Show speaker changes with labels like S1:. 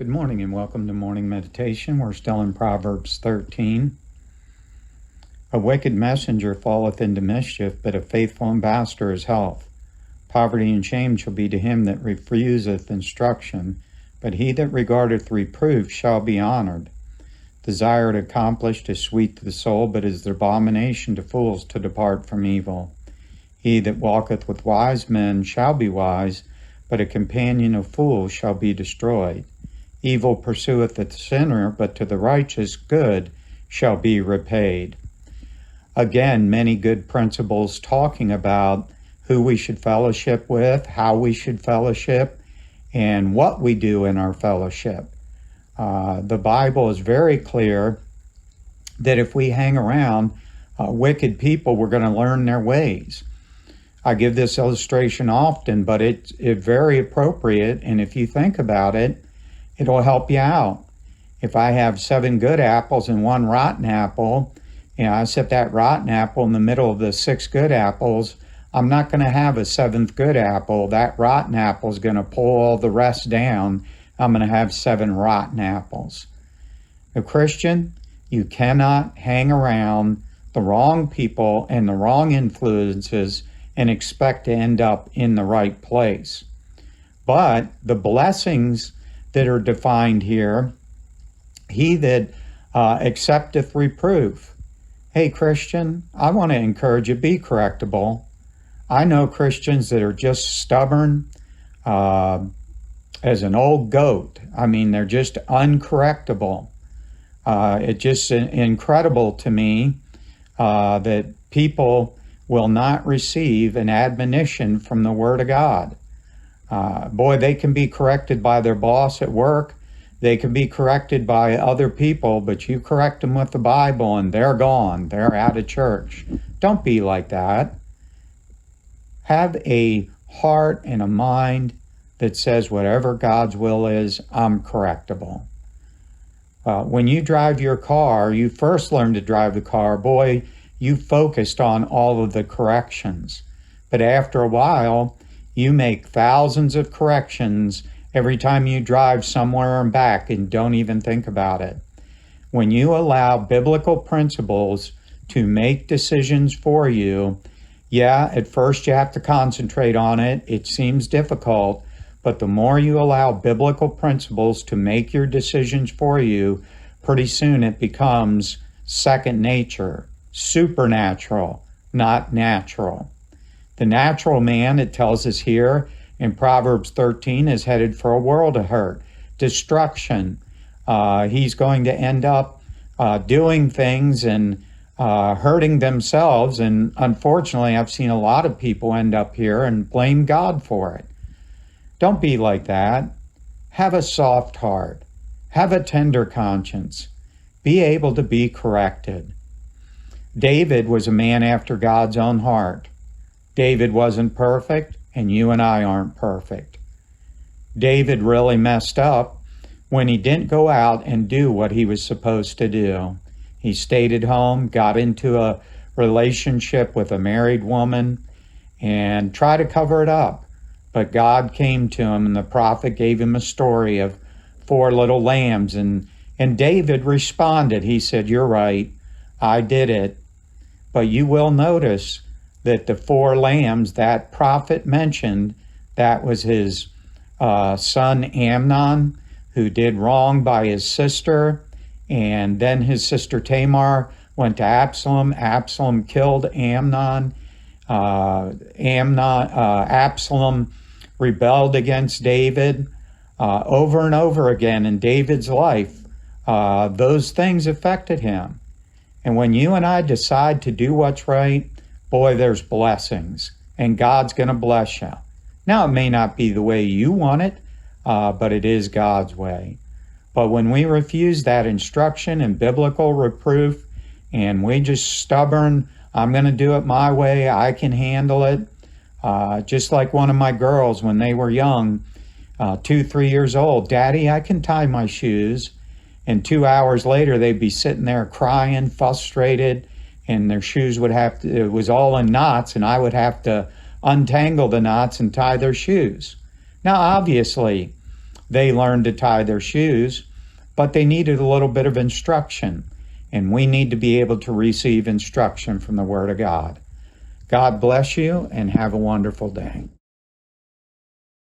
S1: Good morning and welcome to morning meditation. We're still in Proverbs 13. A wicked messenger falleth into mischief, but a faithful ambassador is health. Poverty and shame shall be to him that refuseth instruction, but he that regardeth reproof shall be honored. Desire accomplished is sweet to the soul, but is the abomination to fools to depart from evil. He that walketh with wise men shall be wise, but a companion of fools shall be destroyed. Evil pursueth the sinner, but to the righteous good shall be repaid. Again, many good principles talking about who we should fellowship with, how we should fellowship, and what we do in our fellowship. The Bible is very clear that if we hang around wicked people, we're going to learn their ways. I give this illustration often, but it's very appropriate, and if you think about it, it'll help you out. If I have 7 good apples and 1 rotten apple, I set that rotten apple in the middle of the 6 good apples, I'm not going to have a 7th good apple. That rotten apple is going to pull all the rest down. I'm going to have 7 rotten apples. A Christian, you cannot hang around the wrong people and the wrong influences and expect to end up in the right place. But the blessings that are defined here, he that accepteth reproof. Hey, Christian, I want to encourage you, be correctable. I know Christians that are just stubborn as an old goat. I mean, they're just uncorrectable. It's just incredible to me that people will not receive an admonition from the Word of God. Boy, they can be corrected by their boss at work. They can be corrected by other people, but you correct them with the Bible and they're gone. They're out of church. Don't be like that. Have a heart and a mind that says whatever God's will is, I'm correctable. When you drive your car, you first learn to drive the car. Boy, you focused on all of the corrections. But after a while, you make thousands of corrections every time you drive somewhere and back and don't even think about it. When you allow biblical principles to make decisions for you, yeah, at first you have to concentrate on it. It seems difficult, but the more you allow biblical principles to make your decisions for you, pretty soon it becomes second nature, supernatural, not natural. The natural man, it tells us here in Proverbs 13, is headed for a world of hurt, destruction. He's going to end up doing things and hurting themselves. And unfortunately, I've seen a lot of people end up here and blame God for it. Don't be like that. Have a soft heart. Have a tender conscience. Be able to be corrected. David was a man after God's own heart. David wasn't perfect, and you and I aren't perfect. David really messed up when he didn't go out and do what he was supposed to do. He stayed at home, got into a relationship with a married woman, and tried to cover it up. But God came to him, and the prophet gave him a story of 4 little lambs, and David responded. He said, "You're right, I did it." But you will notice that the 4 lambs that prophet mentioned, that was his son Amnon, who did wrong by his sister, and then his sister Tamar went to Absalom. Absalom killed Amnon. Absalom rebelled against David over and over again in David's life. Those things affected him. And when you and I decide to do what's right, boy, there's blessings, and God's going to bless you. Now, it may not be the way you want it, but it is God's way. But when we refuse that instruction and biblical reproof, and we just stubborn, I'm going to do it my way, I can handle it. Just like one of my girls when they were young, 2, 3 years old, "Daddy, I can tie my shoes." And 2 hours later, they'd be sitting there crying, frustrated, and their shoes would have to, it was all in knots, and I would have to untangle the knots and tie their shoes. Now, obviously, they learned to tie their shoes, but they needed a little bit of instruction. And we need to be able to receive instruction from the Word of God. God bless you and have a wonderful day.